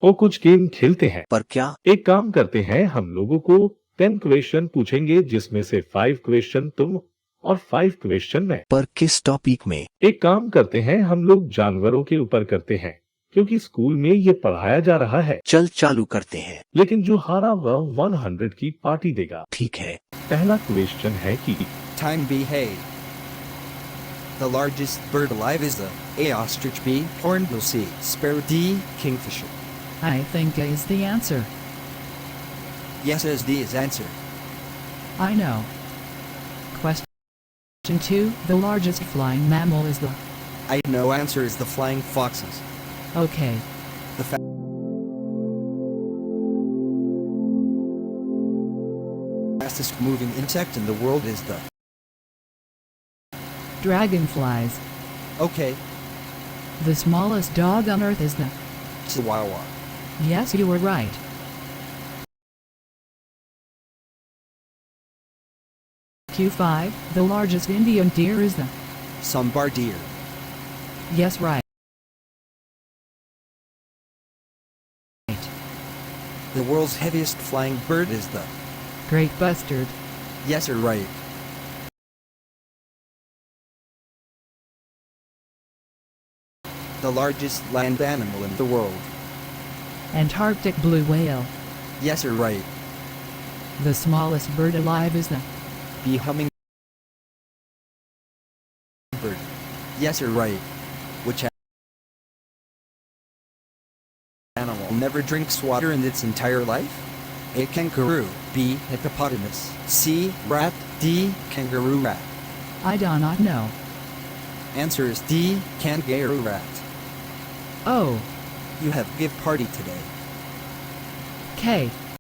और कुछ गेम खेलते हैं। पर क्या? एक काम करते हैं, हम लोगों को 10 क्वेश्चन पूछेंगे जिसमें से 5 क्वेश्चन तुम और 5 क्वेश्चन मैं। पर किस टॉपिक में? एक काम करते हैं, हम लोग जानवरों के ऊपर करते हैं क्योंकि स्कूल में ये पढ़ाया जा रहा है। चल चालू करते हैं। लेकिन जो हारा वह 100 की पार्टी देगा। ठीक है। पहला क्वेश्चन है कि Time B. Hay. The largest bird alive is the A. Ostrich, B. Hornbill, C. Sparrow, D. Kingfisher. I think A is the answer. Yes, as D is answer. I know. Question 2. The largest flying mammal is the... I know answer is the flying foxes. Okay. The fastest moving insect in the world is the... Dragonflies. Okay, The smallest dog on earth is the... Chihuahua. Yes, you were right. Q5. The largest Indian deer is the... Sambar deer. Yes, right. The world's heaviest flying bird is the... Great bustard. Yes, you're right. The largest land animal in the world. Antarctic blue whale. Yes, you're right. The smallest bird alive is the... Bee humming bird. Yes, you're right. Which animal never drinks water in its entire life? A. Kangaroo. B. Hippopotamus. C. Rat. D. Kangaroo rat. I do not know. Answer is D. Kangaroo rat. Oh. You have give party today. K.